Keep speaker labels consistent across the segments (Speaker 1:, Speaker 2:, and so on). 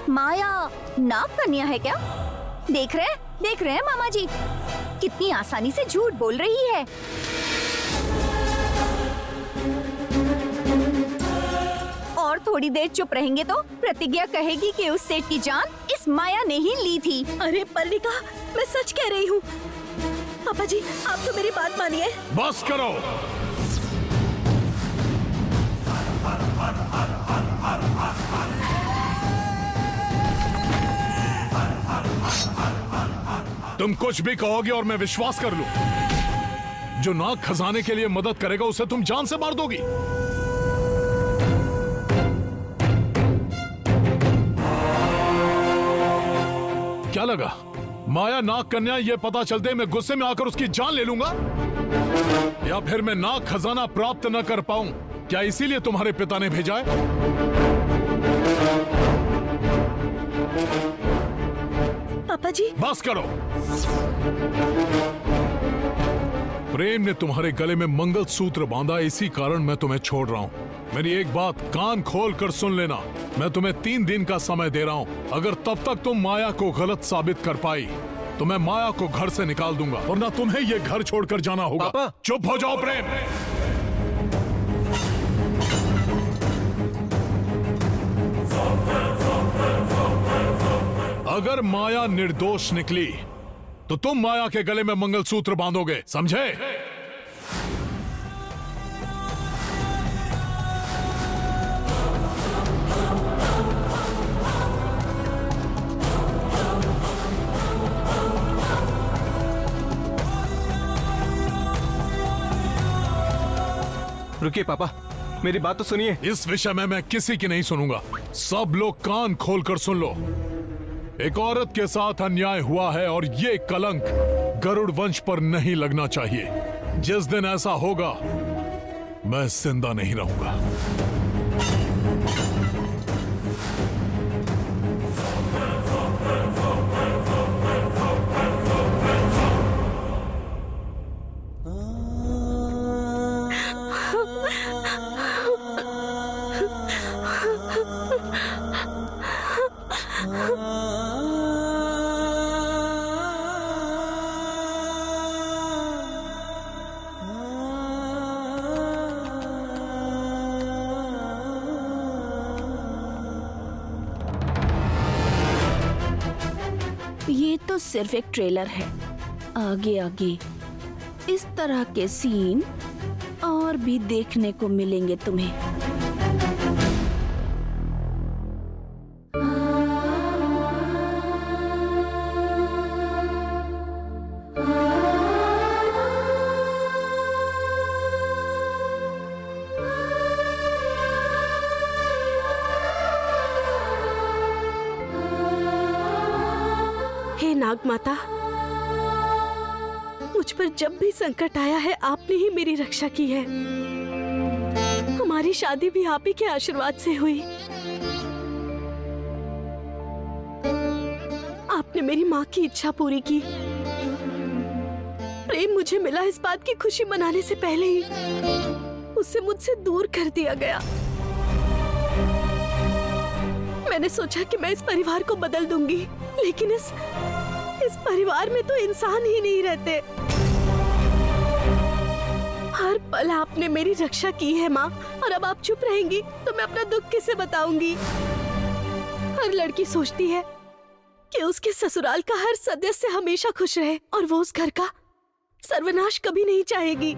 Speaker 1: माया नाग कन्या है क्या? देख रहे हैं मामा जी, कितनी आसानी से झूठ बोल रही है। और थोड़ी देर चुप रहेंगे तो प्रतिज्ञा कहेगी कि उस सेठ की जान इस माया ने ही ली थी।
Speaker 2: अरे पल्लिका, मैं सच कह रही हूँ। पापा जी, आप तो मेरी बात मानिए।
Speaker 3: बस करो। तुम कुछ भी कहोगे और मैं विश्वास कर लूं। जो नाग खजाने के लिए मदद करेगा उसे तुम जान से मार दोगी। क्या लगा माया नाग कन्या ये पता चलते मैं गुस्से में आकर उसकी जान ले लूंगा? या फिर मैं नाग खजाना प्राप्त न कर पाऊं? क्या इसीलिए तुम्हारे पिता ने भेजा है?
Speaker 2: पापा जी,
Speaker 3: बस करो। प्रेम ने तुम्हारे गले में मंगलसूत्र बांधा, इसी कारण मैं तुम्हें छोड़ रहा हूं। मेरी एक बात कान खोल कर सुन लेना, मैं तुम्हें 3 दिन का समय दे रहा हूं। अगर तब तक तुम माया को गलत साबित कर पाई तो मैं माया को घर से निकाल दूंगा, वरना तुम्हें ये घर छोड़कर जाना होगा।
Speaker 4: पापा।
Speaker 3: चुप हो जाओ प्रेम। अगर माया निर्दोष निकली तो तुम माया के गले में मंगलसूत्र बांधोगे, समझे?
Speaker 4: रुकिए पापा, मेरी बात तो सुनिए।
Speaker 3: इस विषय में मैं किसी की नहीं सुनूंगा। सब लोग कान खोलकर सुन लो। एक औरत के साथ अन्याय हुआ है और ये कलंक गरुड़ वंश पर नहीं लगना चाहिए। जिस दिन ऐसा होगा मैं जिंदा नहीं रहूंगा।
Speaker 2: ये तो सिर्फ एक ट्रेलर है। आगे आगे इस तरह के सीन और भी देखने को मिलेंगे तुम्हें। हे नाग माता, मुझ पर जब भी संकट आया है आपने ही मेरी रक्षा की है। हमारी शादी भी आप ही के आशीर्वाद से हुई। आपने मेरी माँ की इच्छा पूरी की। प्रेम मुझे मिला इस बात की खुशी मनाने से पहले ही उसे मुझसे दूर कर दिया गया। मैंने सोचा कि मैं इस परिवार को बदल दूंगी, लेकिन इस परिवार में तो इंसान ही नहीं रहते। हर पल आपने मेरी रक्षा की है माँ, और अब आप चुप रहेंगी तो मैं अपना दुख किसे बताऊंगी। हर लड़की सोचती है कि उसके ससुराल का हर सदस्य हमेशा खुश रहे और वो उस घर का सर्वनाश कभी नहीं चाहेगी।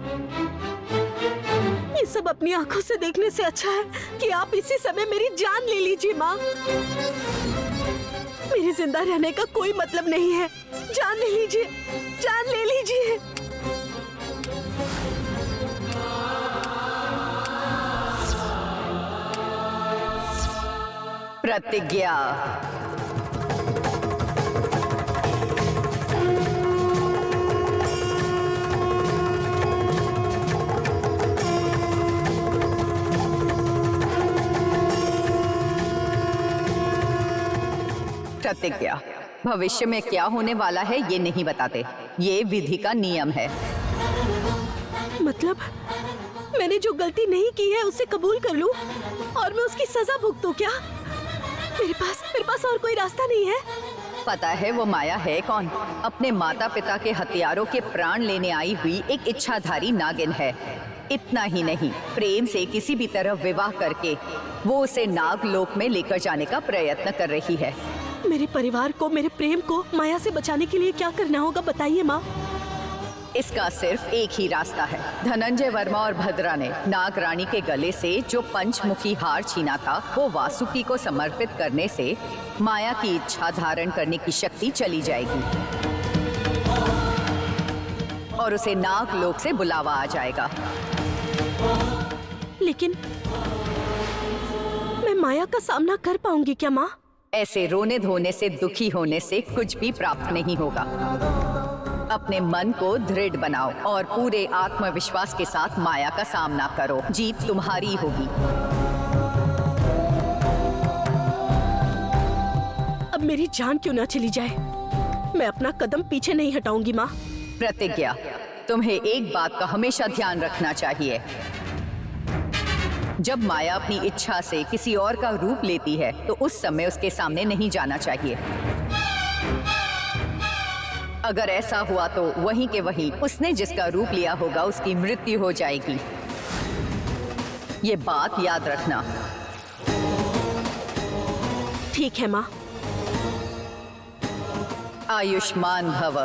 Speaker 2: ये सब अपनी आंखों से देखने से अच्छा है कि आप इसी समय मेरी जान ले लीजिए माँ। मेरे जिंदा रहने का कोई मतलब नहीं है। जान ले लीजिए, जान ले लीजिए।
Speaker 1: प्रतिज्ञा। प्रतिज्ञा। भविष्य में क्या होने वाला है ये नहीं बताते, ये विधि का नियम है।
Speaker 2: मतलब मैंने जो गलती नहीं की है उसे कबूल कर लूं और मैं उसकी सजा भुगतूं क्या? मेरे पास और कोई रास्ता नहीं है।
Speaker 1: पता है वो माया है कौन? अपने माता पिता के हथियारों के प्राण लेने आई हुई एक इच्छाधारी नागिन है। इतना ही नहीं, प्रेम से किसी भी तरह विवाह करके वो उसे नागलोक में लेकर जाने का प्रयत्न कर रही है।
Speaker 2: मेरे परिवार को, मेरे प्रेम को माया से बचाने के लिए क्या करना होगा बताइए माँ।
Speaker 1: इसका सिर्फ एक ही रास्ता है। धनंजय वर्मा और भद्रा ने नाग रानी के गले से जो पंचमुखी हार छीना था, वो वासुकी को समर्पित करने से माया की इच्छा धारण करने की शक्ति चली जाएगी और उसे नागलोक से बुलावा आ जाएगा।
Speaker 2: लेकिन मैं माया का सामना कर पाऊंगी क्या माँ?
Speaker 1: ऐसे रोने धोने से, दुखी होने से कुछ भी प्राप्त नहीं होगा। अपने मन को दृढ़ बनाओ और पूरे आत्मविश्वास के साथ माया का सामना करो। जीत तुम्हारी होगी।
Speaker 2: अब मेरी जान क्यों ना चली जाए, मैं अपना कदम पीछे नहीं हटाऊंगी माँ।
Speaker 1: प्रतिज्ञा, तुम्हें एक बात का हमेशा ध्यान रखना चाहिए। जब माया अपनी इच्छा से किसी और का रूप लेती है तो उस समय उसके सामने नहीं जाना चाहिए। अगर ऐसा हुआ तो वहीं के वहीं उसने जिसका रूप लिया होगा उसकी मृत्यु हो जाएगी। ये बात याद रखना।
Speaker 2: ठीक है माँ।
Speaker 1: आयुष्मान भव।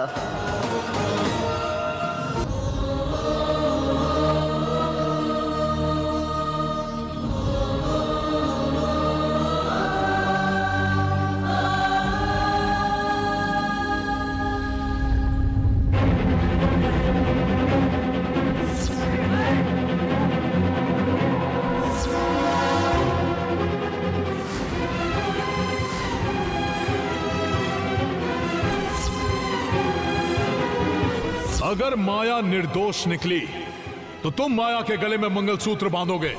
Speaker 3: अगर माया निर्दोष निकली तो तुम माया के गले में मंगलसूत्र बांधोगे।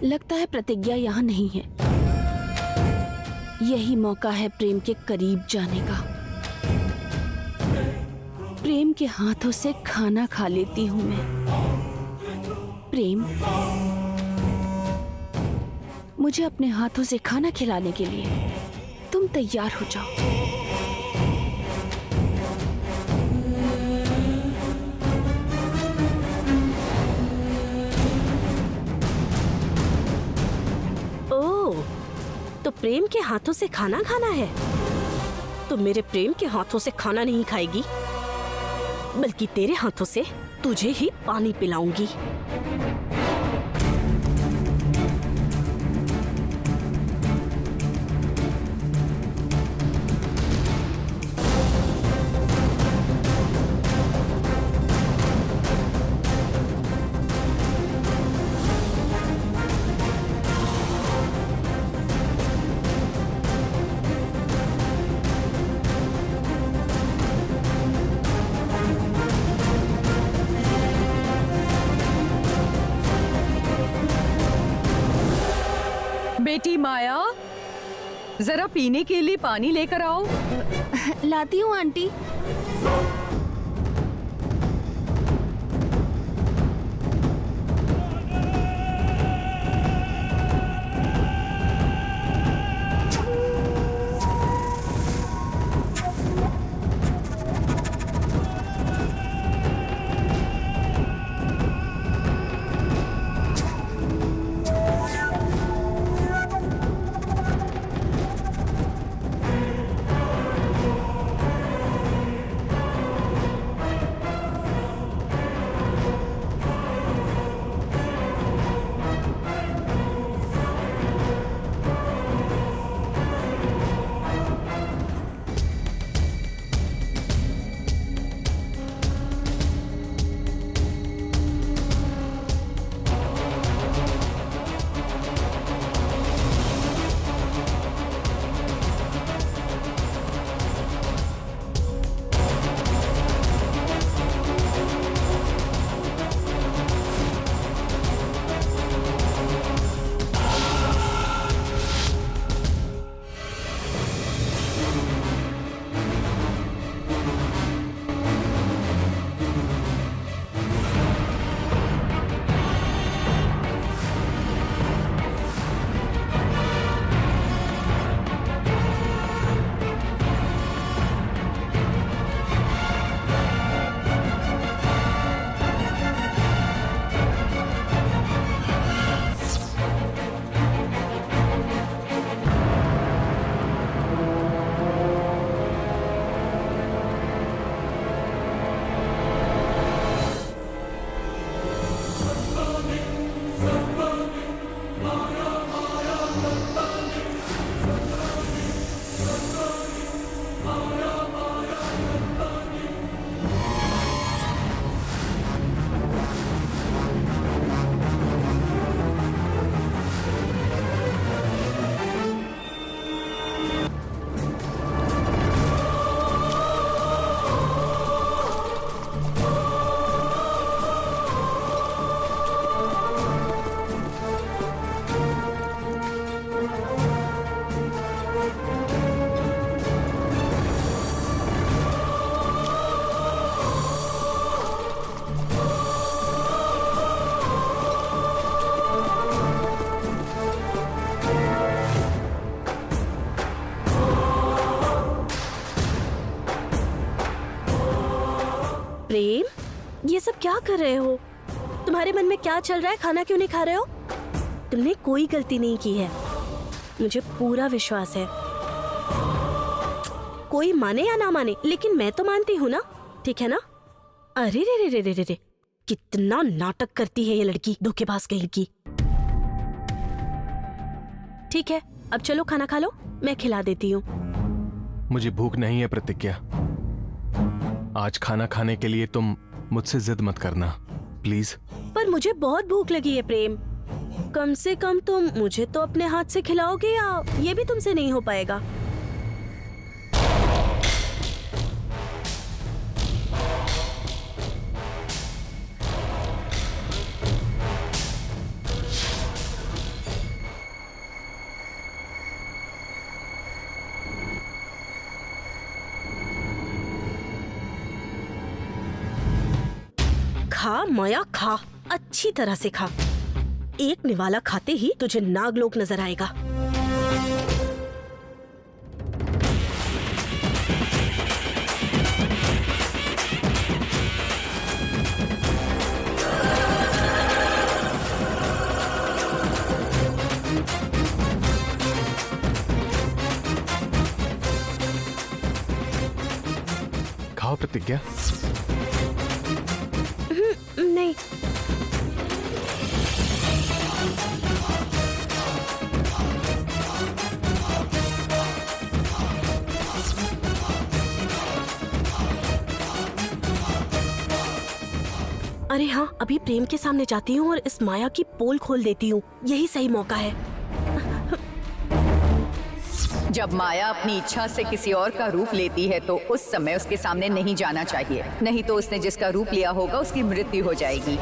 Speaker 2: लगता है प्रतिज्ञा यहाँ नहीं है। यही मौका है प्रेम के करीब जाने का। प्रेम के हाथों से खाना खा लेती हूँ मैं। प्रेम, मुझे अपने हाथों से खाना खिलाने के लिए तुम तैयार हो जाओ। ओह, तो प्रेम के हाथों से खाना खाना है? तो मेरे प्रेम के हाथों से खाना नहीं खाएगी, बल्कि तेरे हाथों से तुझे ही पानी पिलाऊंगी।
Speaker 1: बेटी माया, जरा पीने के लिए पानी लेकर आओ।
Speaker 2: लाती हूँ आंटी। प्रेम, ये सब क्या कर रहे हो? तुम्हारे मन में क्या चल रहा है? खाना क्यों नहीं खा रहे हो? तुमने कोई गलती नहीं की है, मुझे पूरा विश्वास है। कोई माने या ना माने, लेकिन मैं तो मानती हूँ ना, ठीक है ना? अरे रे रे रे रे रे रे, कितना नाटक करती है ये लड़की, धोखेबाज कहीं की। ठीक है, अब चलो खाना खा लो, मैं खिला देती हूँ।
Speaker 4: मुझे भूख नहीं है प्रतिज्ञा। आज खाना खाने के लिए तुम मुझसे जिद मत करना, प्लीज।
Speaker 2: पर मुझे बहुत भूख लगी है प्रेम, कम से कम तुम मुझे तो अपने हाथ से खिलाओगे, या ये भी तुमसे नहीं हो पाएगा? खा माया, खा, अच्छी तरह से खा। एक निवाला खाते ही तुझे नागलोक नजर आएगा।
Speaker 4: खाओ प्रतिज्ञा।
Speaker 2: नहीं, अरे हाँ, अभी प्रेम के सामने जाती हूँ और इस माया की पोल खोल देती हूँ, यही सही मौका है।
Speaker 1: जब माया अपनी इच्छा से किसी और का रूप लेती है तो उस समय उसके सामने नहीं जाना चाहिए, नहीं तो उसने जिसका रूप लिया होगा उसकी मृत्यु हो जाएगी।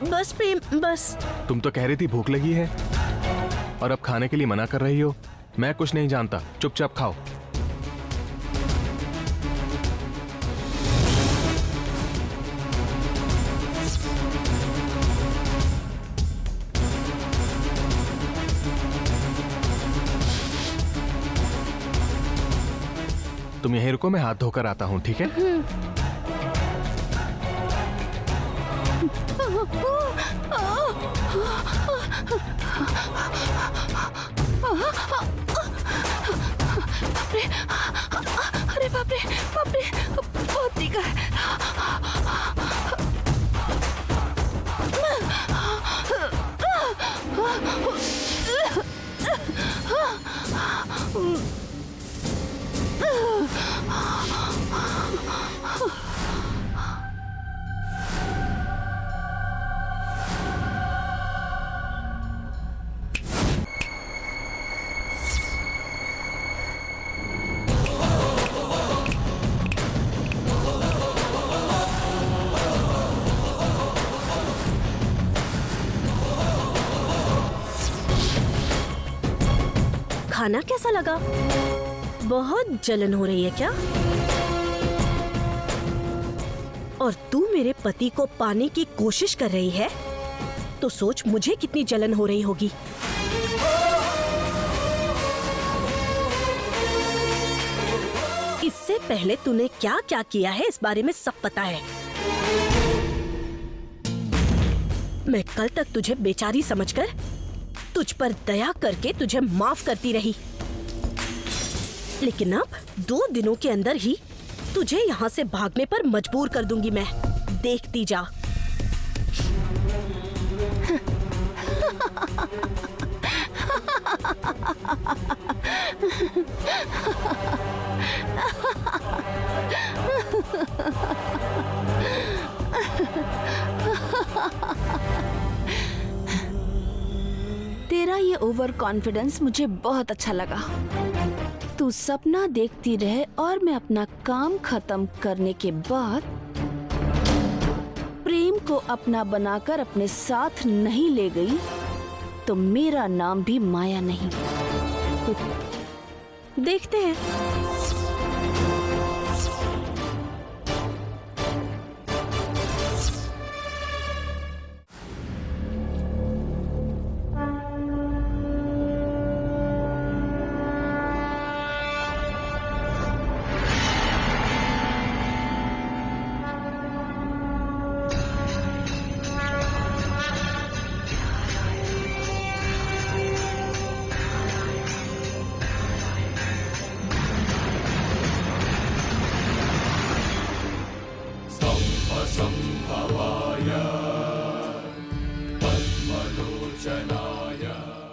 Speaker 2: बस प्रेम, बस।
Speaker 4: तुम तो कह रही थी भूख लगी है, और अब खाने के लिए मना कर रही हो। मैं कुछ नहीं जानता, चुपचाप खाओ। तुम यहीं रुको, मैं हाथ धोकर आता हूँ, ठीक है?
Speaker 2: अरे बाप रे, बाप रे, बहुत तीखा है। खाना कैसा लगा? बहुत जलन हो रही है क्या? और तू मेरे पति को पाने की कोशिश कर रही है, तो सोच मुझे कितनी जलन हो रही होगी। इससे पहले तूने क्या क्या किया है इस बारे में सब पता है। मैं कल तक तुझे बेचारी समझकर तुझ पर दया करके तुझे माफ करती रही, लेकिन अब 2 दिनों के अंदर ही तुझे यहाँ से भागने पर मजबूर कर दूंगी मैं। देखती जा।
Speaker 5: तेरा ये ओवर कॉन्फिडेंस मुझे बहुत अच्छा लगा। तू सपना देखती रहे और मैं अपना काम खत्म करने के बाद प्रेम को अपना बनाकर अपने साथ नहीं ले गई तो मेरा नाम भी माया नहीं।
Speaker 2: देखते हैं।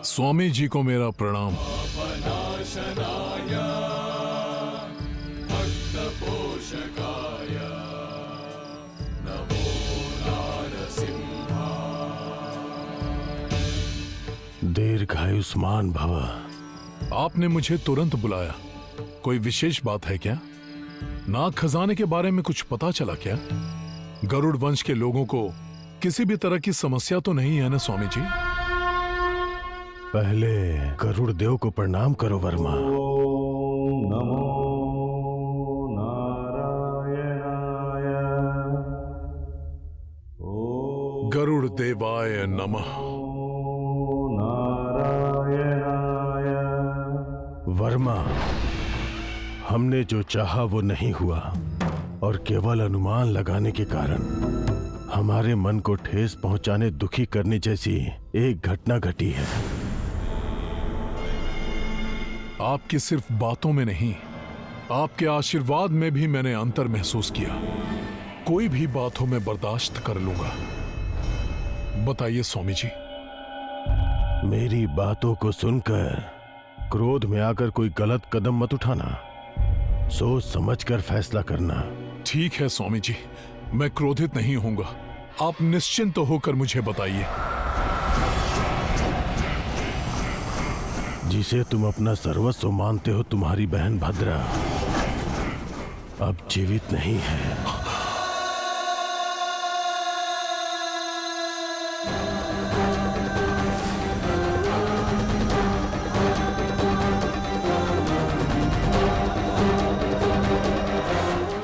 Speaker 3: स्वामी जी को मेरा प्रणाम।
Speaker 6: दीर्घायुष्मान भव।
Speaker 3: आपने मुझे तुरंत बुलाया, कोई विशेष बात है क्या? नाग खजाने के बारे में कुछ पता चला क्या? गरुड़ वंश के लोगों को किसी भी तरह की समस्या तो नहीं है ना स्वामी जी?
Speaker 6: पहले गरुड़ देव को प्रणाम करो वर्मा।
Speaker 3: गरुड़ देवाय नमः।
Speaker 6: वर्मा, हमने जो चाहा वो नहीं हुआ और केवल अनुमान लगाने के कारण हमारे मन को ठेस पहुंचाने, दुखी करने जैसी एक घटना घटी है।
Speaker 3: आपकी सिर्फ बातों में नहीं, आपके आशीर्वाद में भी मैंने अंतर महसूस किया। कोई भी बात हो मैं बर्दाश्त कर लूंगा। बताइए स्वामी जी।
Speaker 6: मेरी बातों को सुनकर क्रोध में आकर कोई गलत कदम मत उठाना, सोच समझकर फैसला करना।
Speaker 3: ठीक है स्वामी जी, मैं क्रोधित नहीं होऊंगा। आप निश्चिंत होकर मुझे बताइए।
Speaker 6: जिसे तुम अपना सर्वस्व मानते हो, तुम्हारी बहन भद्रा अब जीवित नहीं है।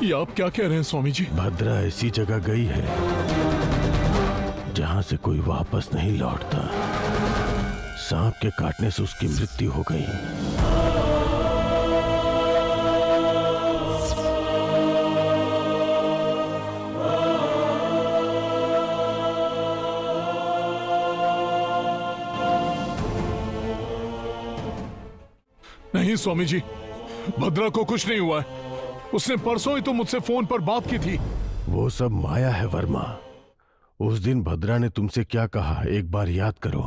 Speaker 3: ये आप क्या कह रहे हैं स्वामी जी?
Speaker 6: भद्रा ऐसी जगह गई है जहां से कोई वापस नहीं लौटता। सांप के काटने से उसकी मृत्यु हो गई।
Speaker 3: नहीं स्वामी जी, भद्रा को कुछ नहीं हुआ है। उसने परसों ही तो मुझसे फोन पर बात की थी।
Speaker 6: वो सब माया है वर्मा। उस दिन भद्रा ने तुमसे क्या कहा, एक बार याद करो।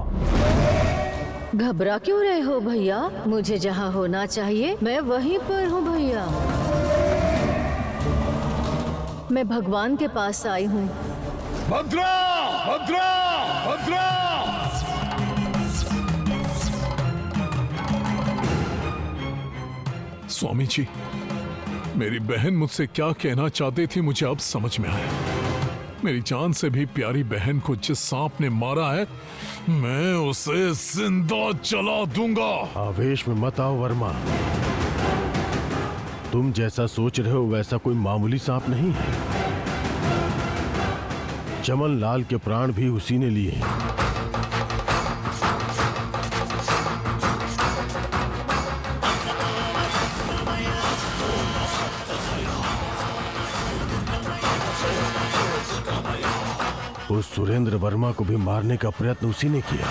Speaker 7: घबरा क्यों रहे हो भैया? मुझे जहाँ होना चाहिए मैं वहीं पर हूँ भैया। मैं भगवान के पास आई हूँ।
Speaker 3: भद्रा! भद्रा! भद्रा! स्वामी जी, मेरी बहन मुझसे क्या कहना चाहती थी मुझे अब समझ में आया। मेरी जान से भी प्यारी बहन को जिस सांप ने मारा है, मैं उसे जिंदा जला दूंगा।
Speaker 6: आवेश में मत आओ वर्मा। तुम जैसा सोच रहे हो वैसा कोई मामूली सांप नहीं है। चमन लाल के प्राण भी उसी ने लिए हैं। उस सुरेंद्र वर्मा को भी मारने का प्रयत्न उसी ने किया।